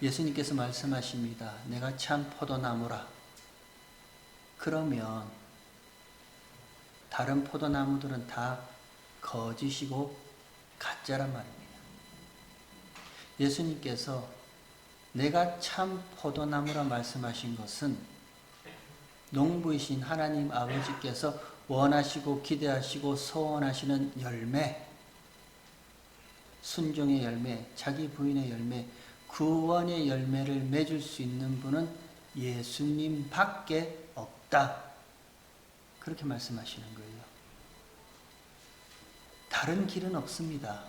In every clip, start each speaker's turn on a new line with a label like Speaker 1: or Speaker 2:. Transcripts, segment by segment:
Speaker 1: 예수님께서 말씀하십니다. 내가 참 포도나무라. 그러면 다른 포도나무들은 다 거짓이고 가짜란 말입니다. 예수님께서 내가 참 포도나무라 말씀하신 것은 농부이신 하나님 아버지께서 원하시고 기대하시고 소원하시는 열매, 순종의 열매, 자기 부인의 열매, 구원의 열매를 맺을 수 있는 분은 예수님밖에 없다. 그렇게 말씀하시는 거예요. 다른 길은 없습니다.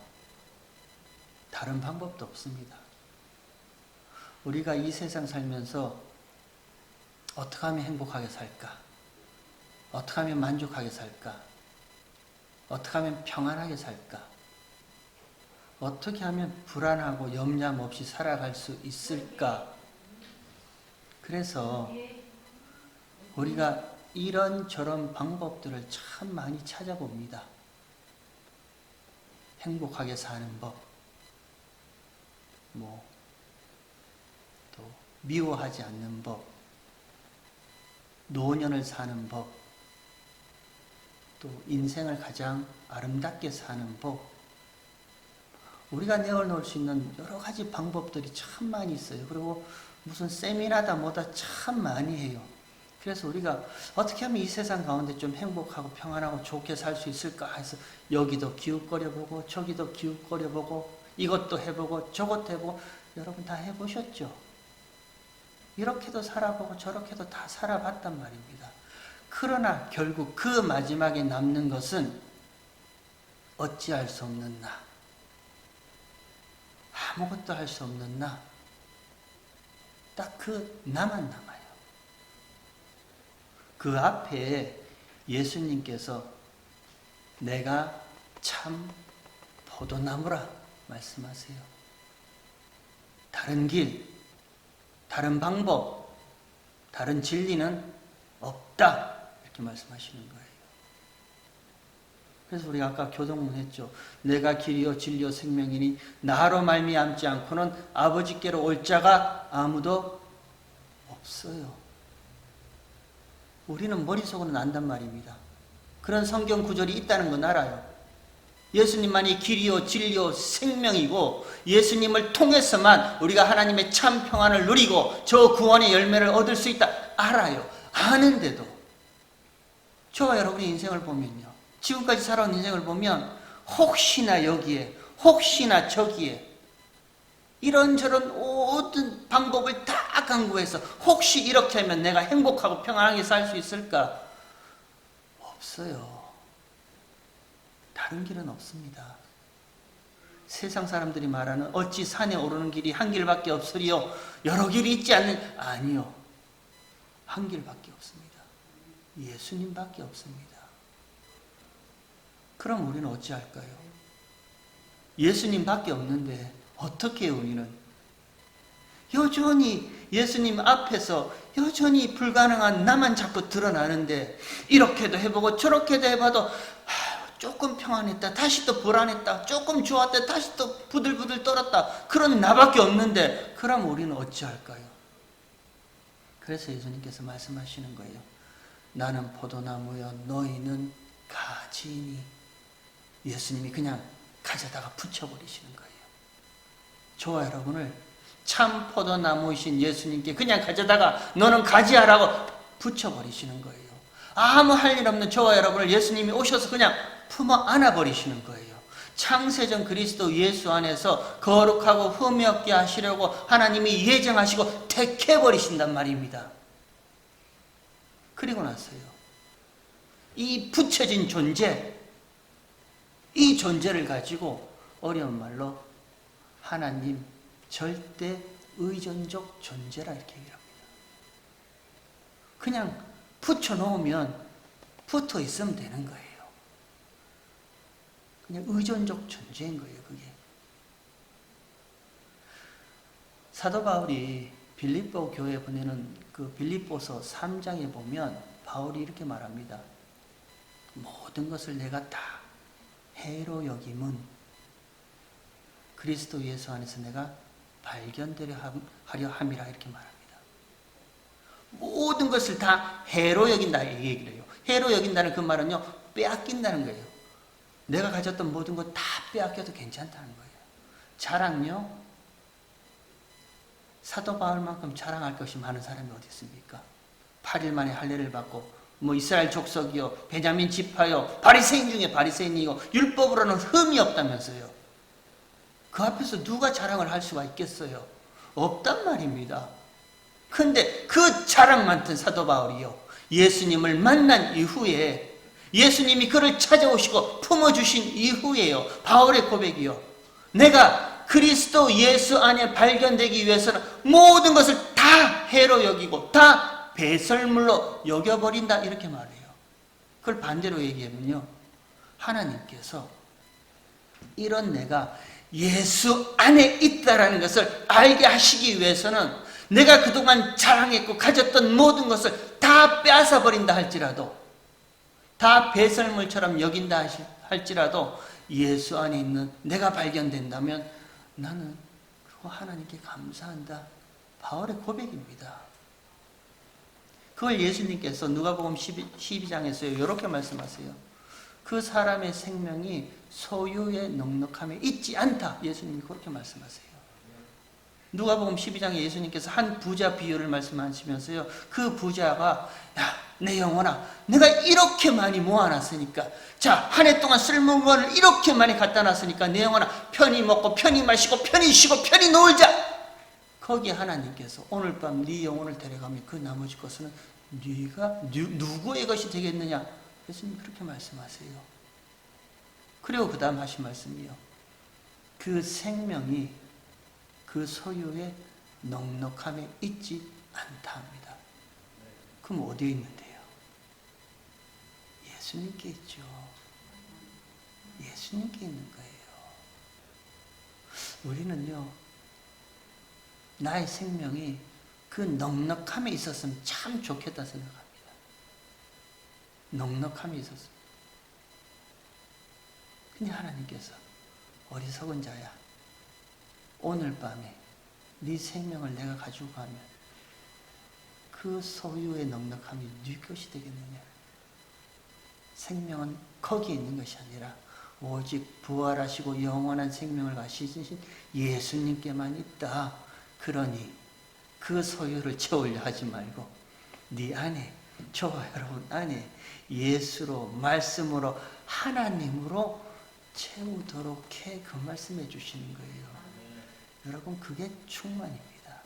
Speaker 1: 다른 방법도 없습니다. 우리가 이 세상 살면서 어떻게 하면 행복하게 살까? 어떻게 하면 만족하게 살까? 어떻게 하면 평안하게 살까? 어떻게 하면 불안하고 염려함 없이 살아갈 수 있을까? 그래서 우리가 이런저런 방법들을 참 많이 찾아봅니다. 행복하게 사는 법, 또 미워하지 않는 법, 노년을 사는 법, 또 인생을 가장 아름답게 사는 법, 우리가 내어놓을 수 있는 여러 가지 방법들이 참 많이 있어요. 그리고 무슨 세미나다 뭐다 참 많이 해요. 그래서 우리가 어떻게 하면 이 세상 가운데 좀 행복하고 평안하고 좋게 살 수 있을까 해서 여기도 기웃거려보고 저기도 기웃거려보고 이것도 해보고 저것도 해보고 여러분 다 해보셨죠? 이렇게도 살아보고 저렇게도 다 살아봤단 말입니다. 그러나 결국 그 마지막에 남는 것은 어찌할 수 없는 나, 아무것도 할 수 없는 나, 딱 그 나만 남아요. 그 앞에 예수님께서 내가 참 포도나무라 말씀하세요. 다른 길, 다른 방법, 다른 진리는 없다 이렇게 말씀하시는 거예요. 그래서 우리가 아까 교동문 했죠. 내가 길이요 진리요 생명이니 나로 말미암지 않고는 아버지께로 올 자가 아무도 없어요. 우리는 머릿속으로는 안단 말입니다. 그런 성경 구절이 있다는 건 알아요. 예수님만이 길이요 진리요 생명이고 예수님을 통해서만 우리가 하나님의 참 평안을 누리고 저 구원의 열매를 얻을 수 있다 알아요. 아는데도 저와 여러분의 인생을 보면요, 지금까지 살아온 인생을 보면 혹시나 여기에 혹시나 저기에 이런저런 모든 방법을 다 강구해서 혹시 이렇게 하면 내가 행복하고 평안하게 살 수 있을까? 없어요. 다른 길은 없습니다. 세상 사람들이 말하는 어찌 산에 오르는 길이 한 길밖에 없으리요 여러 길이 있지 않는, 아니요, 한 길밖에 없습니다. 예수님밖에 없습니다. 그럼 우리는 어찌할까요? 예수님밖에 없는데 어떻게 우리는 여전히 예수님 앞에서 여전히 불가능한 나만 자꾸 드러나는데 이렇게도 해보고 저렇게도 해봐도 조금 평안했다 다시 또 불안했다, 조금 좋았다 다시 또 부들부들 떨었다, 그런 나밖에 없는데 그럼 우리는 어찌할까요? 그래서 예수님께서 말씀하시는 거예요. 나는 포도나무여 너희는 가지니. 예수님이 그냥 가져다가 붙여버리시는 거예요. 저와 여러분을 참 포도나무이신 예수님께 그냥 가져다가 너는 가지하라고 붙여버리시는 거예요. 아무 할 일 없는 저와 여러분을 예수님이 오셔서 그냥 품어 안아버리시는 거예요. 창세전 그리스도 예수 안에서 거룩하고 흠이 없게 하시려고 하나님이 예정하시고 택해버리신단 말입니다. 그리고 나서요, 이 붙여진 존재, 이 존재를 가지고 어려운 말로 하나님 절대 의존적 존재라 이렇게 얘기합니다. 그냥 붙여놓으면 붙어 있으면 되는 거예요. 그냥 의존적 존재인 거예요, 그게. 사도 바울이 빌립보 교회에 보내는 그 빌립보서 3장에 보면 바울이 이렇게 말합니다. 모든 것을 내가 다 해로 여김은 그리스도 예수 안에서 내가 발견되려 하려 함이라 이렇게 말합니다. 모든 것을 다 해로 여긴다 이 얘기를 해요. 해로 여긴다는 그 말은요, 빼앗긴다는 거예요. 내가 가졌던 모든 것 다 빼앗겨도 괜찮다는 거예요. 자랑요, 사도 바울만큼 자랑할 것이 많은 사람이 어디 있습니까? 8일 만에 할례를 받고 뭐 이스라엘 족속이요, 베냐민 지파요, 바리새인 중에 바리새인이고 율법으로는 흠이 없다면서요. 그 앞에서 누가 자랑을 할 수가 있겠어요? 없단 말입니다. 근데 그 자랑 많던 사도 바울이요, 예수님을 만난 이후에, 예수님이 그를 찾아오시고 품어주신 이후에요, 바울의 고백이요, 내가 그리스도 예수 안에 발견되기 위해서는 모든 것을 다 해로 여기고 다 배설물로 여겨버린다 이렇게 말해요. 그걸 반대로 얘기하면요, 하나님께서 이런 내가 예수 안에 있다라는 것을 알게 하시기 위해서는 내가 그동안 자랑했고 가졌던 모든 것을 다 빼앗아 버린다 할지라도, 다 배설물처럼 여긴다 할지라도 예수 안에 있는 내가 발견된다면 나는 그거 하나님께 감사한다. 바울의 고백입니다. 그걸 예수님께서 누가복음 12장에서 이렇게 말씀하세요. 그 사람의 생명이 소유의 넉넉함에 있지 않다. 예수님이 그렇게 말씀하세요. 누가복음 12장에 예수님께서 한 부자 비유를 말씀하시면서요, 그 부자가, 야, 내 영혼아, 내가 이렇게 많이 모아놨으니까, 자, 한 해 동안 쓸 물건을 이렇게 많이 갖다 놨으니까 내 영혼아, 편히 먹고 편히 마시고 편히 쉬고 편히 놀자. 거기에 하나님께서 오늘 밤 네 영혼을 데려가면 그 나머지 것은 네가 누구의 것이 되겠느냐? 예수님 그렇게 말씀하세요. 그리고 그 다음 하신 말씀이요, 그 생명이 그 소유의 넉넉함에 있지 않다 합니다. 그럼 어디에 있는데요? 예수님께 있죠. 예수님께 있는 거예요. 우리는요, 나의 생명이 그 넉넉함에 있었으면 참 좋겠다 생각합니다. 넉넉함에 있었으면. 근데 하나님께서 어리석은 자야, 오늘 밤에 네 생명을 내가 가지고 가면 그 소유의 넉넉함이 네 것이 되겠느냐? 생명은 거기에 있는 것이 아니라 오직 부활하시고 영원한 생명을 가지신 예수님께만 있다. 그러니 그 소유를 채우려 하지 말고 네 안에, 저와 여러분 안에 예수로, 말씀으로, 하나님으로 채우도록 해, 그 말씀해 주시는 거예요. 여러분, 그게 충만입니다.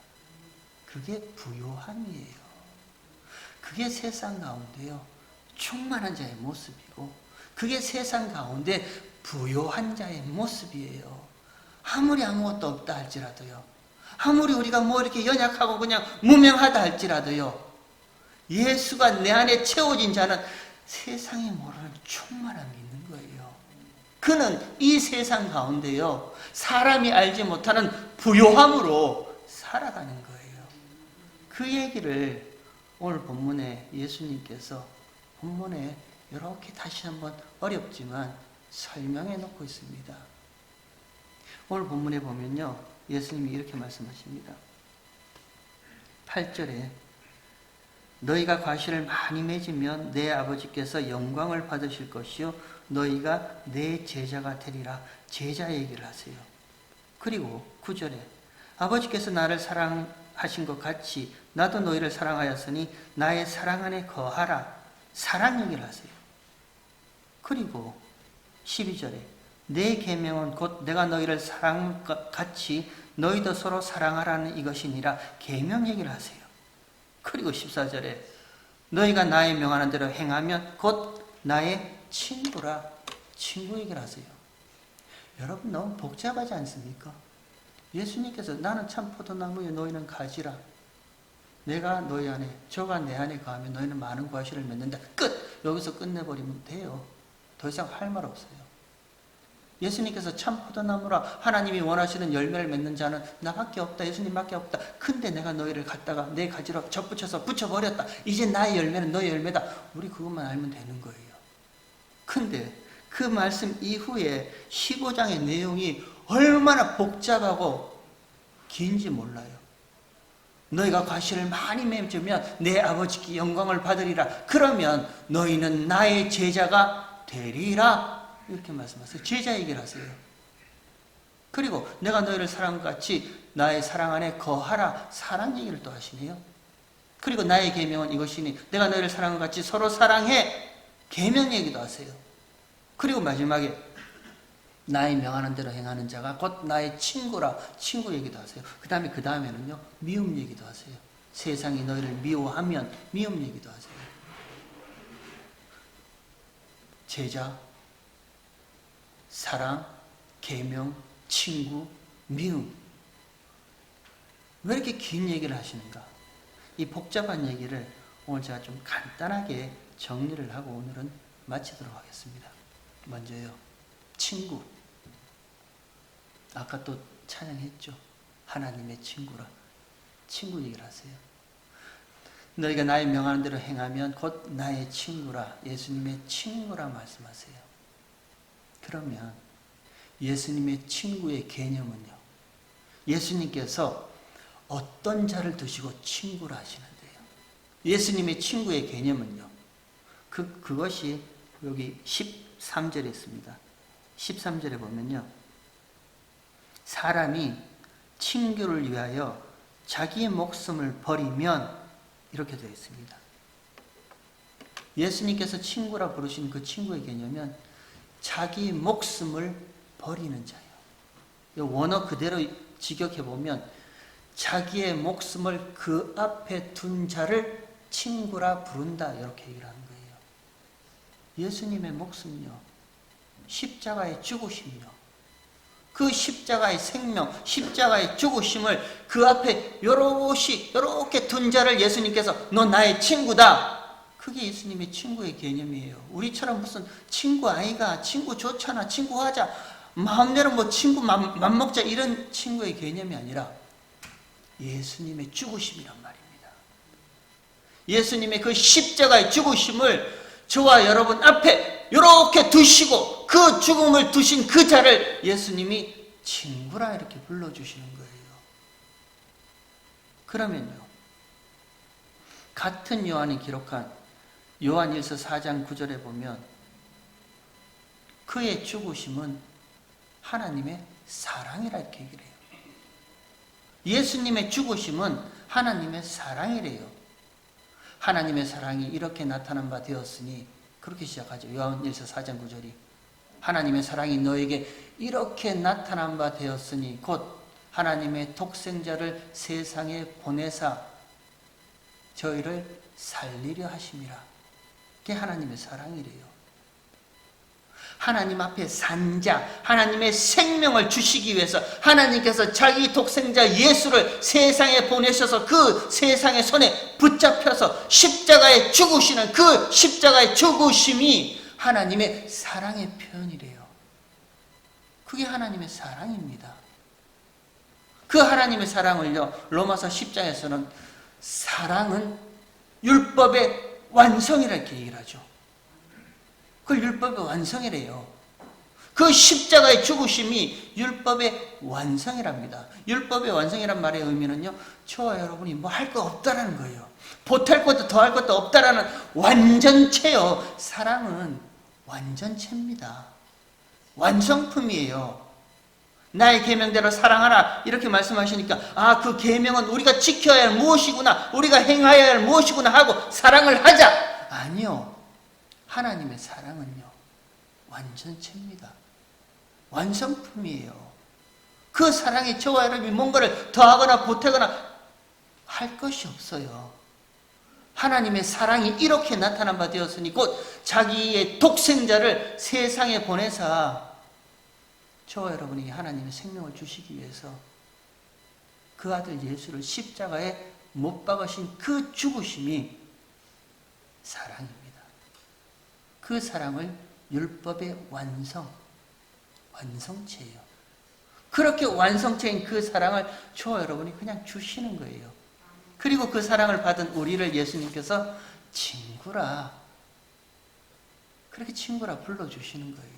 Speaker 1: 그게 부요함이에요. 그게 세상 가운데요, 충만한 자의 모습이고, 그게 세상 가운데 부요한 자의 모습이에요. 아무리 아무것도 없다 할지라도요, 아무리 우리가 뭐 이렇게 연약하고 그냥 무명하다 할지라도요, 예수가 내 안에 채워진 자는 세상에 모르는 충만함이 있는 거예요. 그는 이 세상 가운데요, 사람이 알지 못하는 부요함으로 살아가는 거예요. 그 얘기를 오늘 본문에 예수님께서 본문에 이렇게 다시 한번 어렵지만 설명해 놓고 있습니다. 오늘 본문에 보면요, 예수님이 이렇게 말씀하십니다. 8절에 너희가 과실을 많이 맺으면 내 아버지께서 영광을 받으실 것이요 너희가 내 제자가 되리라. 제자 얘기를 하세요. 그리고 9절에 아버지께서 나를 사랑하신 것 같이 나도 너희를 사랑하였으니 나의 사랑 안에 거하라. 사랑 얘기를 하세요. 그리고 12절에 내 계명은 곧 내가 너희를 사랑한 것 같이 너희도 서로 사랑하라는 이것이니라. 계명 얘기를 하세요. 그리고 14절에 너희가 나의 명하는 대로 행하면 곧 나의 친구라. 친구 얘기를 하세요. 여러분, 너무 복잡하지 않습니까? 예수님께서 나는 참 포도나무에 너희는 가지라. 내가 너희 안에, 저가 내 안에 거하면 너희는 많은 과실을 맺는다. 끝! 여기서 끝내버리면 돼요. 더 이상 할 말 없어요. 예수님께서 참 포도나무라, 하나님이 원하시는 열매를 맺는 자는 나밖에 없다, 예수님밖에 없다. 근데 내가 너희를 갖다가 내 가지로 접붙여서 붙여버렸다. 이제 나의 열매는 너의 열매다. 우리 그것만 알면 되는 거예요. 근데 그 말씀 이후에 15장의 내용이 얼마나 복잡하고 긴지 몰라요. 너희가 과실을 많이 맺으면 내 아버지께 영광을 받으리라. 그러면 너희는 나의 제자가 되리라. 이렇게 말씀하세요. 제자 얘기를 하세요. 그리고 내가 너희를 사랑과 같이 나의 사랑 안에 거하라. 사랑 얘기를 또 하시네요. 그리고 나의 계명은 이것이니 내가 너희를 사랑과 같이 서로 사랑해. 계명 얘기도 하세요. 그리고 마지막에 나의 명하는 대로 행하는 자가 곧 나의 친구라. 친구 얘기도 하세요. 그 다음에는요, 미움 얘기도 하세요. 세상이 너희를 미워하면 미움 얘기도 하세요. 제자, 사랑, 계명, 친구, 미움. 왜 이렇게 긴 얘기를 하시는가? 이 복잡한 얘기를 오늘 제가 좀 간단하게 정리를 하고 오늘은 마치도록 하겠습니다. 먼저요, 친구. 아까 또 찬양했죠. 하나님의 친구라. 친구 얘기를 하세요. 너희가 나의 명하는 대로 행하면 곧 나의 친구라. 예수님의 친구라 말씀하세요. 그러면 예수님의 친구의 개념은요, 예수님께서 어떤 자를 두시고 친구라 하시는데요. 예수님의 친구의 개념은요, 그것이 여기 13절에 있습니다. 13절에 보면요, 사람이 친구를 위하여 자기의 목숨을 버리면, 이렇게 되어 있습니다. 예수님께서 친구라 부르신 그 친구의 개념은 자기 목숨을 버리는 자예요. 원어 그대로 직역해보면 자기의 목숨을 그 앞에 둔 자를 친구라 부른다, 이렇게 얘기를 하는 거예요. 예수님의 목숨요, 십자가의 죽으심요, 그 십자가의 생명, 십자가의 죽으심을 그 앞에 요렇게 둔 자를 예수님께서 너 나의 친구다. 그게 예수님의 친구의 개념이에요. 우리처럼 무슨 친구 아이가, 친구 좋잖아, 친구 하자, 마음대로 뭐 친구 맘먹자, 이런 친구의 개념이 아니라 예수님의 죽으심이란 말입니다. 예수님의 그 십자가의 죽으심을 저와 여러분 앞에 이렇게 두시고 그 죽음을 두신 그 자를 예수님이 친구라 이렇게 불러주시는 거예요. 그러면요, 같은 요한이 기록한 요한일서 4장 9절에 보면 그의 죽으심은 하나님의 사랑이라 이렇게 얘기를 해요. 예수님의 죽으심은 하나님의 사랑이래요. 하나님의 사랑이 이렇게 나타난 바 되었으니, 그렇게 시작하죠. 요한일서 4장 9절이 하나님의 사랑이 너에게 이렇게 나타난 바 되었으니 곧 하나님의 독생자를 세상에 보내사 저희를 살리려 하심이라. 그게 하나님의 사랑이래요. 하나님 앞에 산 자, 하나님의 생명을 주시기 위해서 하나님께서 자기 독생자 예수를 세상에 보내셔서 그 세상의 손에 붙잡혀서 십자가에 죽으시는 그 십자가의 죽으심이 하나님의 사랑의 표현이래요. 그게 하나님의 사랑입니다. 그 하나님의 사랑을요, 로마서 10장에서는 사랑은 율법의 완성이라 이렇게 얘기를 하죠. 그 율법의 완성이래요. 그 십자가의 죽으심이 율법의 완성이랍니다. 율법의 완성이란 말의 의미는요, 저와 여러분이 뭐 할 거 없다라는 거예요. 보탤 것도 더할 것도 없다라는 완전체요. 사랑은 완전체입니다. 완성품이에요. 나의 계명대로 사랑하라 이렇게 말씀하시니까 그 계명은 우리가 지켜야 할 무엇이구나, 우리가 행하여야 할 무엇이구나 하고 사랑을 하자. 아니요. 하나님의 사랑은요, 완전체입니다. 완성품이에요. 그 사랑에 저와 여러분이 뭔가를 더하거나 보태거나 할 것이 없어요. 하나님의 사랑이 이렇게 나타난 바 되었으니 곧 자기의 독생자를 세상에 보내사 저와 여러분이 하나님의 생명을 주시기 위해서 그 아들 예수를 십자가에 못 박으신 그 죽으심이 사랑입니다. 그 사랑을 율법의 완성체예요. 그렇게 완성체인 그 사랑을 저와 여러분이 그냥 주시는 거예요. 그리고 그 사랑을 받은 우리를 예수님께서 친구라, 그렇게 친구라 불러주시는 거예요.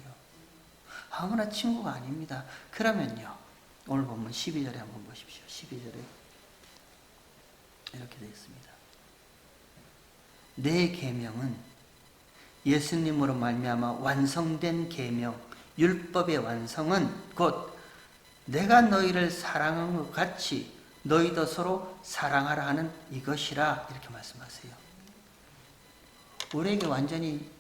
Speaker 1: 아무나 친구가 아닙니다. 그러면요, 오늘 보면 12절에 한번 보십시오. 12절에 이렇게 되어 있습니다. 내 계명은 예수님으로 말미암아 완성된 계명, 율법의 완성은 곧 내가 너희를 사랑한 것 같이 너희도 서로 사랑하라 하는 이것이라, 이렇게 말씀하세요. 우리에게 완전히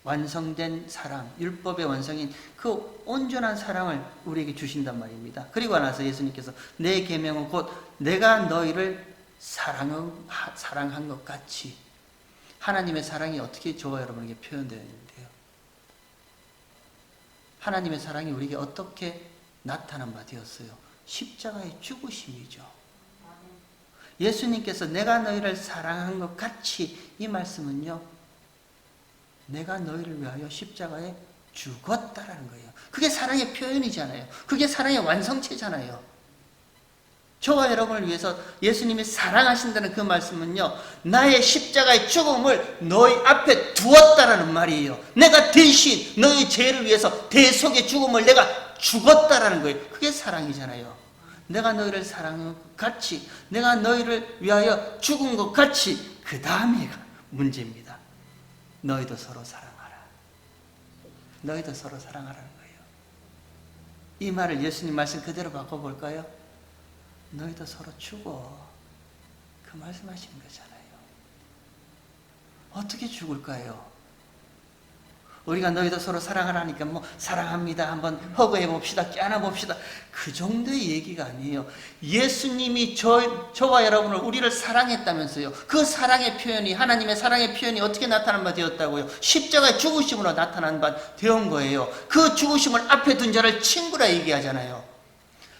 Speaker 1: 완성된 사랑, 율법의 완성인 그 온전한 사랑을 우리에게 주신단 말입니다. 그리고 나서 예수님께서 내 계명은 곧 내가 너희를 사랑한 것 같이, 하나님의 사랑이 어떻게 저와 여러분에게 표현되어 있는데요. 하나님의 사랑이 우리에게 어떻게 나타난 바 되었어요? 십자가의 죽으심이죠. 예수님께서 내가 너희를 사랑한 것 같이, 이 말씀은요, 내가 너희를 위하여 십자가에 죽었다라는 거예요. 그게 사랑의 표현이잖아요. 그게 사랑의 완성체잖아요. 저와 여러분을 위해서 예수님이 사랑하신다는 그 말씀은요, 나의 십자가의 죽음을 너희 앞에 두었다라는 말이에요. 내가 대신 너희 죄를 위해서 대속의 죽음을 내가 죽었다라는 거예요. 그게 사랑이잖아요. 내가 너희를 사랑한 것 같이, 내가 너희를 위하여 죽은 것 같이, 그 다음에가 문제입니다. 너희도 서로 사랑하라. 너희도 서로 사랑하라는 거예요. 이 말을 예수님 말씀 그대로 바꿔볼까요? 너희도 서로 죽어. 그 말씀하시는 거잖아요. 어떻게 죽을까요? 우리가 너희도 서로 사랑하라니까 뭐 사랑합니다 한번 허그해 봅시다, 껴안아 봅시다, 그 정도의 얘기가 아니에요. 예수님이 저와 여러분을, 우리를 사랑했다면서요. 그 사랑의 표현이, 하나님의 사랑의 표현이 어떻게 나타난 바 되었다고요? 십자가의 죽으심으로 나타난 바 되온 거예요. 그 죽으심을 앞에 둔 자를 친구라 얘기하잖아요.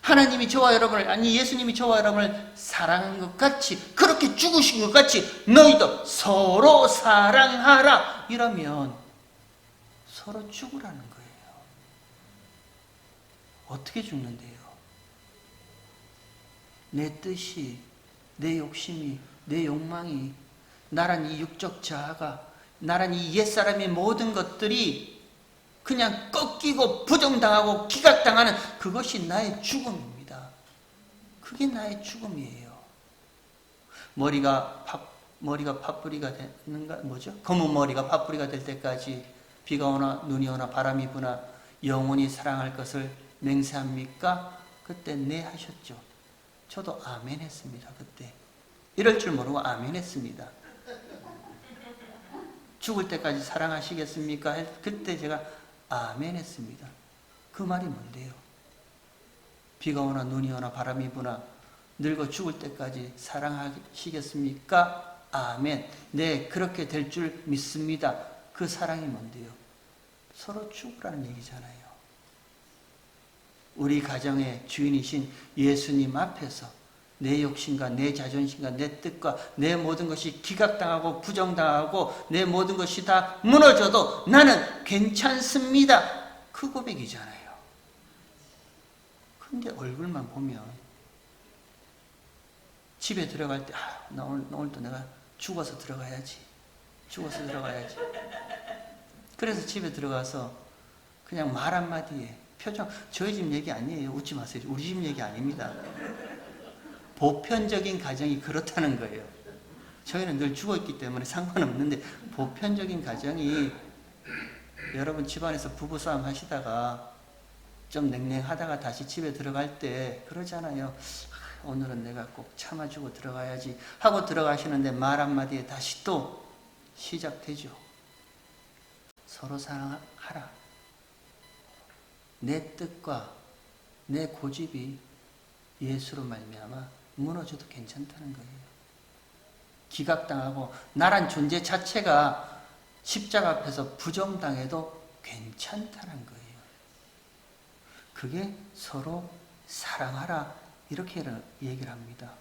Speaker 1: 하나님이 저와 여러분을, 아니 예수님이 저와 여러분을 사랑한 것 같이, 그렇게 죽으신 것 같이 너희도 서로 사랑하라, 이러면 서로 죽으라는 거예요. 어떻게 죽는데요? 내 뜻이, 내 욕심이, 내 욕망이, 나란 이 육적 자아가, 나란 이 옛사람의 모든 것들이 그냥 꺾이고 부정당하고 기각당하는 그것이 나의 죽음입니다. 그게 나의 죽음이에요. 머리가 팥뿌리가 되는가, 뭐죠? 검은 머리가 팥뿌리가 될 때까지 비가 오나 눈이 오나 바람이 부나 영원히 사랑할 것을 맹세합니까? 그때 네 하셨죠. 저도 아멘 했습니다. 그때 이럴 줄 모르고 아멘 했습니다. 죽을 때까지 사랑하시겠습니까? 그때 제가 아멘 했습니다. 그 말이 뭔데요? 비가 오나 눈이 오나 바람이 부나 늙어 죽을 때까지 사랑하시겠습니까? 아멘. 네, 그렇게 될 줄 믿습니다. 그 사랑이 뭔데요? 서로 죽으라는 얘기잖아요. 우리 가정의 주인이신 예수님 앞에서 내 욕심과 내 자존심과 내 뜻과 내 모든 것이 기각당하고 부정당하고 내 모든 것이 다 무너져도 나는 괜찮습니다. 그 고백이잖아요. 근데 얼굴만 보면 집에 들어갈 때 오늘도 내가 죽어서 들어가야지. 죽어서 들어가야지. 그래서 집에 들어가서 그냥 말 한마디에 표정, 저희 집 얘기 아니에요. 웃지 마세요. 우리 집 얘기 아닙니다. 보편적인 가정이 그렇다는 거예요. 저희는 늘 죽어있기 때문에 상관없는데, 보편적인 가정이, 여러분 집안에서 부부싸움 하시다가 좀 냉랭하다가 다시 집에 들어갈 때 그러잖아요. 오늘은 내가 꼭 참아주고 들어가야지 하고 들어가시는데 말 한마디에 다시 또 시작되죠. 서로 사랑하라. 내 뜻과 내 고집이 예수로 말미암아 무너져도 괜찮다는 거예요. 기각당하고 나란 존재 자체가 십자가 앞에서 부정당해도 괜찮다는 거예요. 그게 서로 사랑하라, 이렇게 얘기를 합니다.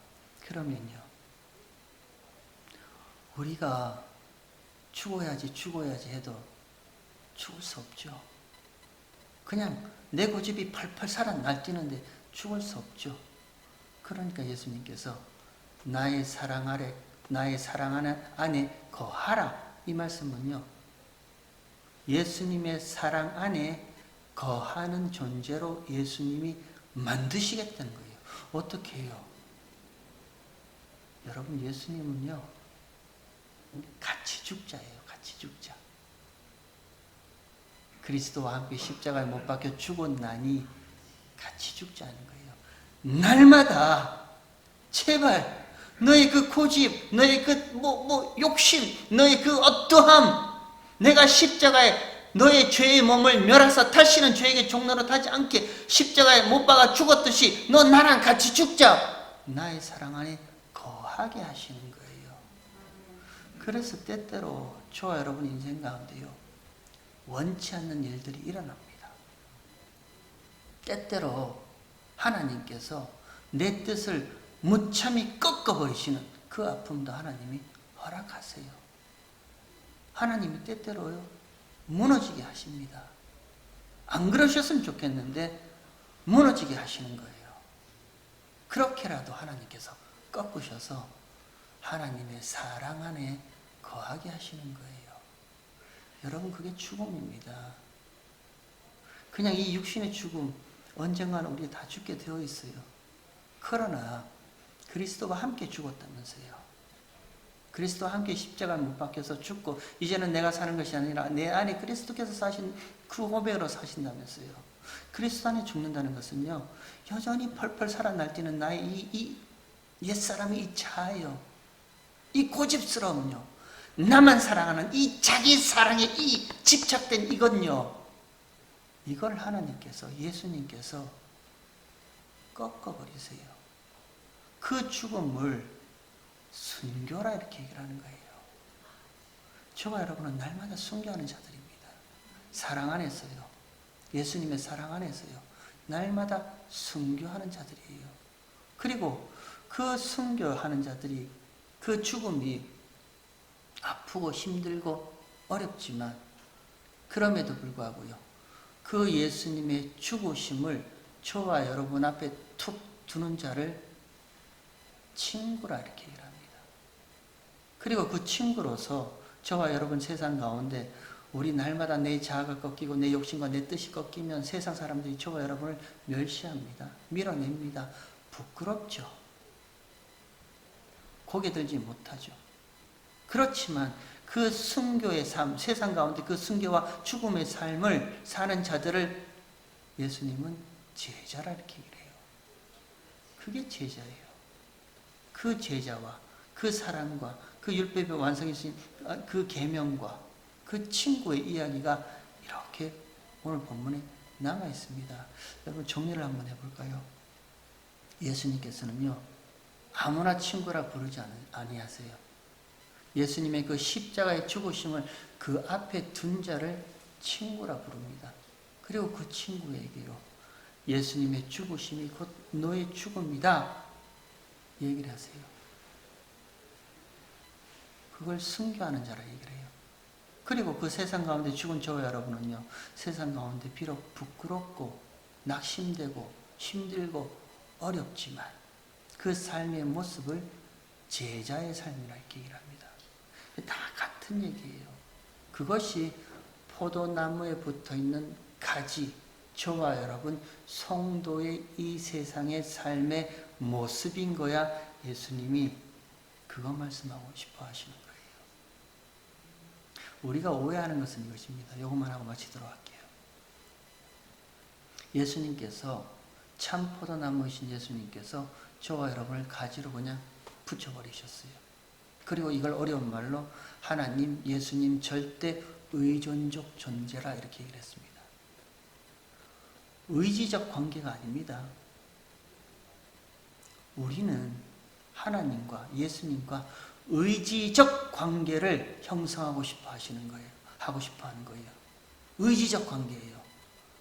Speaker 1: 그러면요, 우리가 죽어야지 해도 죽을 수 없죠. 그냥 내 고집이 펄펄 살아 날뛰는데 죽을 수 없죠. 그러니까 예수님께서 나의 사랑 안에 거하라, 이 말씀은요, 예수님의 사랑 안에 거하는 존재로 예수님이 만드시겠다는 거예요. 어떻게 해요? 여러분, 예수님은요, 같이 죽자예요. 같이 죽자. 그리스도와 함께 십자가에 못 박혀 죽었나니 같이 죽자는 거예요. 날마다 제발 너의 그 고집, 너의 그 욕심, 너의 그 어떠함, 내가 십자가에 너의 죄의 몸을 멸하사 다시는 죄에게 종노릇하지 않게 십자가에 못 박아 죽었듯이 너 나랑 같이 죽자. 나의 사랑 안에 거하게 하시는 거예요. 그래서 때때로 저와 여러분 인생 가운데요, 원치 않는 일들이 일어납니다. 때때로 하나님께서 내 뜻을 무참히 꺾어버리시는 그 아픔도 하나님이 허락하세요. 하나님이 때때로요, 무너지게 하십니다. 안 그러셨으면 좋겠는데 무너지게 하시는 거예요. 그렇게라도 하나님께서 꺾으셔서 하나님의 사랑 안에 거하게 하시는 거예요. 여러분, 그게 죽음입니다. 그냥 이 육신의 죽음, 언젠가는 우리 다 죽게 되어 있어요. 그러나 그리스도와 함께 죽었다면서요. 그리스도와 함께 십자가에 못 박혀서 죽고 이제는 내가 사는 것이 아니라 내 안에 그리스도께서 사신 그 고백으로 사신다면서요. 그리스도 안에 죽는다는 것은요, 여전히 펄펄 살아날뛰는 나의 이 옛사람의 이 자아요, 이 고집스러움요, 나만 사랑하는 이 자기 사랑에 이 집착된 이건요, 이걸 하나님께서, 예수님께서 꺾어버리세요. 그 죽음을 순교라 이렇게 얘기를 하는 거예요. 저와 여러분은 날마다 순교하는 자들입니다. 사랑 안에서요, 예수님의 사랑 안에서요, 날마다 순교하는 자들이에요. 그리고 그 순교하는 자들이, 그 죽음이 아프고 힘들고 어렵지만 그럼에도 불구하고요, 그 예수님의 죽으심을 저와 여러분 앞에 툭 두는 자를 친구라 이렇게 얘기합니다. 그리고 그 친구로서 저와 여러분 세상 가운데 우리 날마다 내 자아가 꺾이고 내 욕심과 내 뜻이 꺾이면 세상 사람들이 저와 여러분을 멸시합니다. 밀어냅니다. 부끄럽죠. 고개 들지 못하죠. 그렇지만 그 순교의 삶, 세상 가운데 그 순교와 죽음의 삶을 사는 자들을 예수님은 제자라 이렇게 얘기를 해요. 그게 제자예요. 그 제자와 그 사랑과 그 율법의 완성이신 그 계명과 그 친구의 이야기가 이렇게 오늘 본문에 남아 있습니다. 여러분, 정리를 한번 해볼까요? 예수님께서는요, 아무나 친구라 부르지 아니하세요. 예수님의 그 십자가의 죽으심을 그 앞에 둔 자를 친구라 부릅니다. 그리고 그 친구에게요, 예수님의 죽으심이 곧 너의 죽음이다 얘기를 하세요. 그걸 순교하는 자라 얘기를 해요. 그리고 그 세상 가운데 죽은 저와 여러분은요, 세상 가운데 비록 부끄럽고 낙심되고 힘들고 어렵지만 그 삶의 모습을 제자의 삶이라 이렇게 얘기를 합니다. 다 같은 얘기예요. 그것이 포도나무에 붙어있는 가지, 저와 여러분 성도의 이 세상의 삶의 모습인 거야. 예수님이 그거 말씀하고 싶어 하시는 거예요. 우리가 오해하는 것은 이것입니다. 이것만 하고 마치도록 할게요. 예수님께서, 참 포도나무이신 예수님께서 저와 여러분을 가지로 그냥 붙여버리셨어요. 그리고 이걸 어려운 말로 하나님, 예수님 절대 의존적 존재라 이렇게 얘기를 했습니다. 의지적 관계가 아닙니다. 우리는 하나님과 예수님과 의지적 관계를 형성하고 싶어 하시는 거예요. 하고 싶어 하는 거예요. 의지적 관계예요.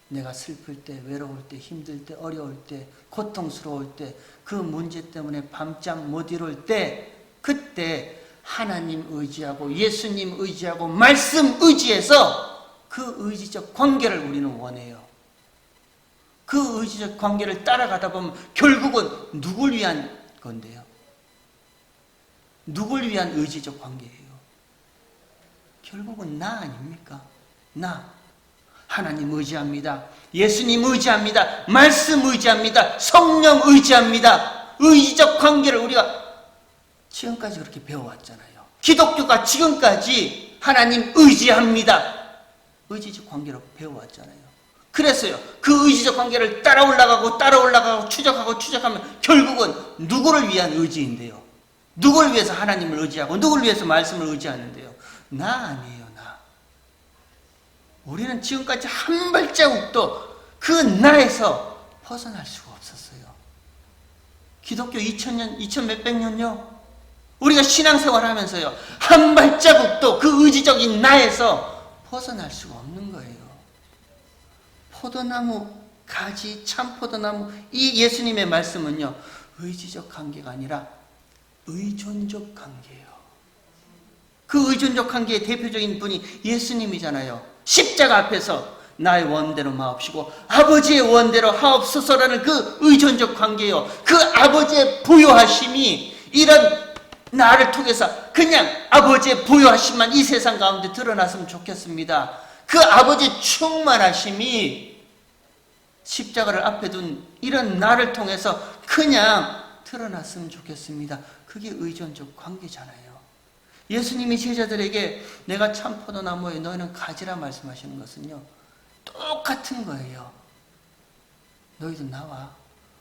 Speaker 1: 내가 슬플 때, 외로울 때, 힘들 때, 어려울 때, 고통스러울 때, 그 문제 때문에 밤잠 못 이룰 때, 그때 하나님 의지하고 예수님 의지하고 말씀 의지해서 그 의지적 관계를 우리는 원해요. 그 의지적 관계를 따라가다 보면 결국은 누굴 위한 건데요? 누굴 위한 의지적 관계예요? 결국은 나 아닙니까? 나. 하나님 의지합니다. 예수님 의지합니다. 말씀 의지합니다. 성령 의지합니다. 의지적 관계를 우리가 지금까지 그렇게 배워왔잖아요. 기독교가 지금까지 하나님 의지합니다. 의지적 관계로 배워왔잖아요. 그래서요, 그 의지적 관계를 따라 올라가고 추적하면 결국은 누구를 위한 의지인데요? 누구를 위해서 하나님을 의지하고 누구를 위해서 말씀을 의지하는데요? 나 아니에요, 나. 우리는 지금까지 한 발자국도 그 나에서 벗어날 수가 없었어요. 기독교 2000년, 2000몇백 년요? 우리가 신앙생활 하면서요, 한 발자국도 그 의지적인 나에서 벗어날 수가 없는 거예요. 포도나무, 가지, 참포도나무, 이 예수님의 말씀은요, 의지적 관계가 아니라 의존적 관계예요. 그 의존적 관계의 대표적인 분이 예수님이잖아요. 십자가 앞에서 나의 원대로 마옵시고 아버지의 원대로 하옵소서라는 그 의존적 관계요. 그 아버지의 부요하심이 이런 나를 통해서 그냥 아버지의 부요하심만 이 세상 가운데 드러났으면 좋겠습니다. 그 아버지의 충만하심이 십자가를 앞에 둔 이런 나를 통해서 그냥 드러났으면 좋겠습니다. 그게 의존적 관계잖아요. 예수님이 제자들에게 내가 참 포도나무에 너희는 가지라 말씀하시는 것은요, 똑같은 거예요. 너희도 나와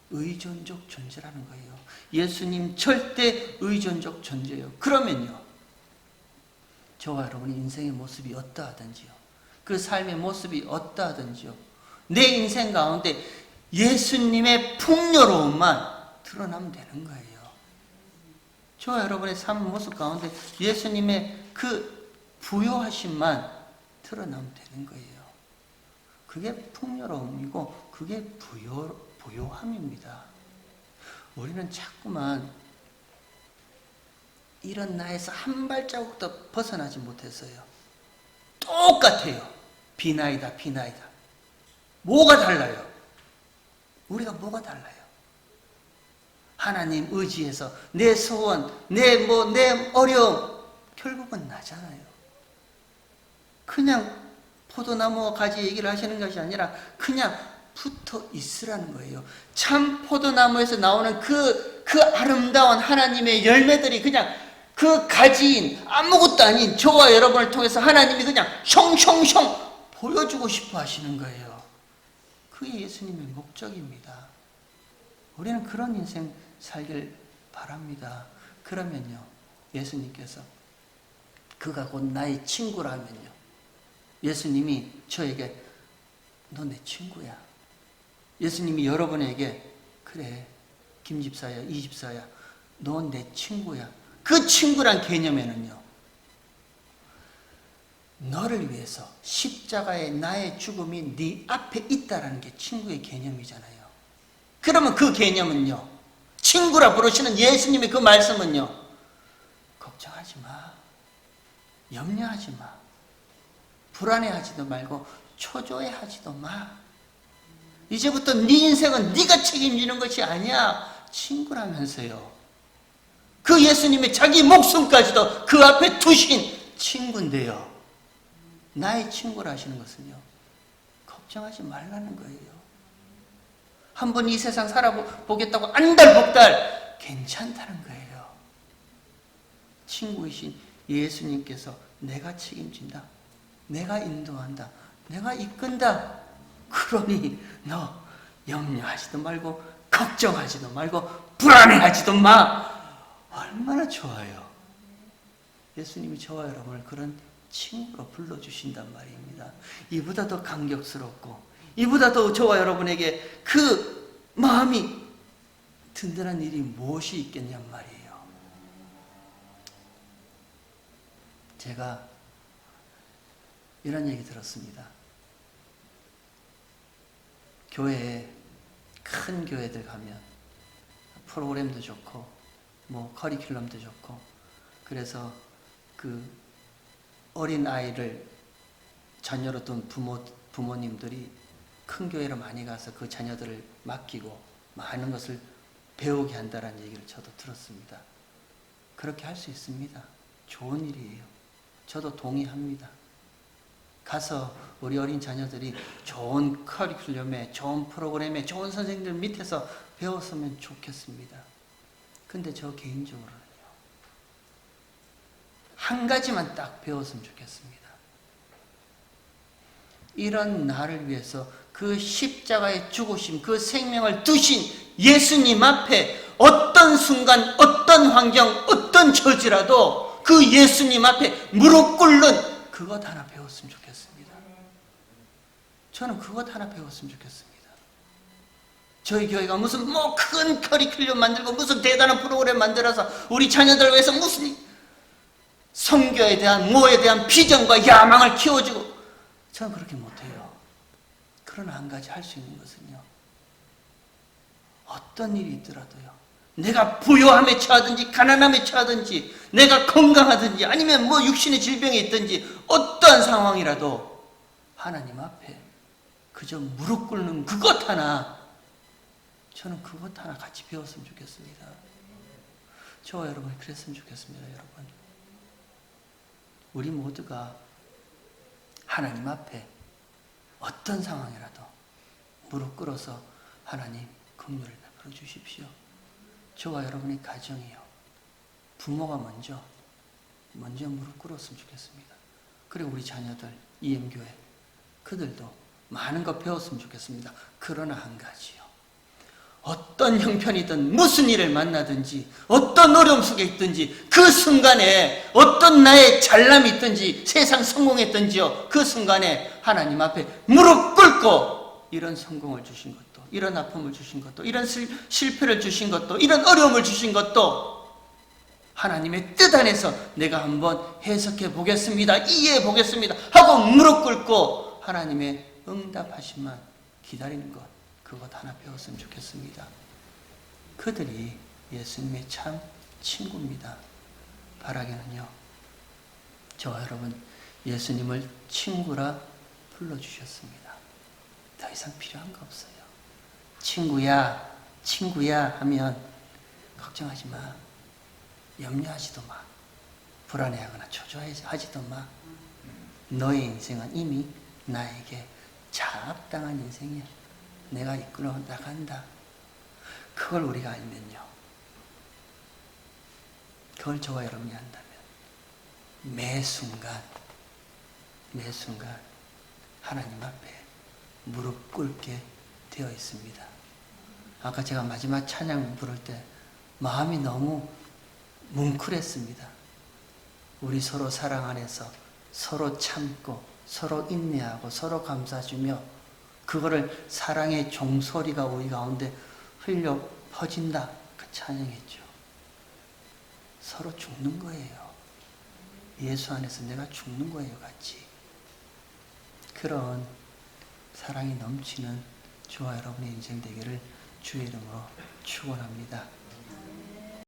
Speaker 1: 의존적 존재라는 거예요. 예수님 절대 의존적 존재예요. 그러면요, 저와 여러분의 인생의 모습이 어떠하든지요, 그 삶의 모습이 어떠하든지요, 내 인생 가운데 예수님의 풍요로움만 드러나면 되는 거예요. 저와 여러분의 삶 모습 가운데 예수님의 그 부요하심만 드러나면 되는 거예요. 그게 풍요로움이고 그게 부요함입니다. 우리는 자꾸만 이런 나에서 한 발자국도 벗어나지 못했어요. 똑같아요. 비나이다, 비나이다. 뭐가 달라요? 우리가 뭐가 달라요? 하나님 의지해서 내 소원, 내 어려움 결국은 나잖아요. 그냥 포도나무와 가지 얘기를 하시는 것이 아니라 그냥 붙어 있으라는 거예요. 참 포도나무에서 나오는 그 아름다운 하나님의 열매들이 그냥 그 가지인 아무것도 아닌 저와 여러분을 통해서 하나님이 그냥 숑숑숑 보여주고 싶어 하시는 거예요. 그게 예수님의 목적입니다. 우리는 그런 인생 살길 바랍니다. 그러면요, 예수님께서 그가 곧 나의 친구라면요, 예수님이 저에게 너 내 친구야. 예수님이 여러분에게 그래, 김 집사야, 이 집사야, 너 내 친구야. 그 친구란 개념에는요, 너를 위해서 십자가의 나의 죽음이 네 앞에 있다라는 게 친구의 개념이잖아요. 그러면 그 개념은요, 친구라 부르시는 예수님의 그 말씀은요, 걱정하지 마, 염려하지 마, 불안해하지도 말고 초조해하지도 마. 이제부터 네 인생은 네가 책임지는 것이 아니야. 친구라면서요. 그 예수님이 자기 목숨까지도 그 앞에 두신 친구인데요, 나의 친구라 하시는 것은요, 걱정하지 말라는 거예요. 한번 이 세상 살아보겠다고 안달복달 괜찮다는 거예요. 친구이신 예수님께서 내가 책임진다, 내가 인도한다, 내가 이끈다. 그러니 너 염려하지도 말고 걱정하지도 말고 불안해하지도 마. 얼마나 좋아요. 예수님이 저와 여러분을 그런 친구로 불러주신단 말입니다. 이보다 더 감격스럽고 이보다 더 저와 여러분에게 그 마음이 든든한 일이 무엇이 있겠냔 말이에요. 제가 이런 얘기 들었습니다. 교회에, 큰 교회들 가면 프로그램도 좋고 뭐 커리큘럼도 좋고, 그래서 그 어린 아이를 자녀로 둔 부모님들이 큰 교회로 많이 가서 그 자녀들을 맡기고 많은 것을 배우게 한다는 얘기를 저도 들었습니다. 그렇게 할 수 있습니다. 좋은 일이에요. 저도 동의합니다. 가서 우리 어린 자녀들이 좋은 커리큘럼에, 좋은 프로그램에, 좋은 선생님들 밑에서 배웠으면 좋겠습니다. 근데 저 개인적으로는요, 한 가지만 딱 배웠으면 좋겠습니다. 이런 나를 위해서 그 십자가의 죽으심, 그 생명을 두신 예수님 앞에 어떤 순간, 어떤 환경, 어떤 처지라도 그 예수님 앞에 무릎 꿇는 그것 하나 배웠으면 좋겠습니다. 저는 그것 하나 배웠으면 좋겠습니다. 저희 교회가 무슨 뭐 큰 커리큘럼 만들고 무슨 대단한 프로그램 만들어서 우리 자녀들 위해서 무슨 선교에 대한 뭐에 대한 비전과 야망을 키워주고, 저는 그렇게 못해요. 그러나 한 가지 할 수 있는 것은요, 어떤 일이 있더라도요, 내가 부요함에 처하든지 가난함에 처하든지 내가 건강하든지 아니면 뭐 육신의 질병이 있든지 어떠한 상황이라도 하나님 앞에 그저 무릎 꿇는 그것 하나, 저는 그것 하나 같이 배웠으면 좋겠습니다. 저와 여러분이 그랬으면 좋겠습니다. 여러분, 우리 모두가 하나님 앞에 어떤 상황이라도 무릎 꿇어서 하나님 긍휼을 베풀어 주십시오. 저와 여러분의 가정이요, 부모가 먼저 무릎 꿇었으면 좋겠습니다. 그리고 우리 자녀들, EM교회 그들도 많은 것 배웠으면 좋겠습니다. 그러나 한 가지요, 어떤 형편이든 무슨 일을 만나든지 어떤 어려움 속에 있든지 그 순간에 어떤 나의 잘남이 있든지 세상 성공했든지요, 그 순간에 하나님 앞에 무릎 꿇고 이런 성공을 주신 것도, 이런 아픔을 주신 것도, 이런 실패를 주신 것도, 이런 어려움을 주신 것도 하나님의 뜻 안에서 내가 한번 해석해 보겠습니다, 이해해 보겠습니다 하고 무릎 꿇고 하나님의 응답하심만 기다리는 것, 그것 하나 배웠으면 좋겠습니다. 그들이 예수님의 참 친구입니다. 바라기는요, 저와 여러분 예수님을 친구라 불러주셨습니다. 더 이상 필요한 거 없어요. 친구야, 친구야 하면 걱정하지 마, 염려하지도 마, 불안해하거나 초조해하지도 마. 너의 인생은 이미 나에게 자압당한 인생이야. 내가 이끌어 나간다. 그걸 우리가 알면요, 그걸 저와 여러분이 안다면 매 순간 하나님 앞에 무릎 꿇게 되어 있습니다. 아까 제가 마지막 찬양 부를 때 마음이 너무 뭉클했습니다. 우리 서로 사랑 안에서 서로 참고 서로 인내하고 서로 감싸주며 그거를 사랑의 종소리가 우리 가운데 흘려 퍼진다, 그 찬양했죠. 서로 죽는 거예요. 예수 안에서 내가 죽는 거예요, 같이. 그런 사랑이 넘치는 저와 여러분의 인생 되기를 주의 이름으로 축원합니다.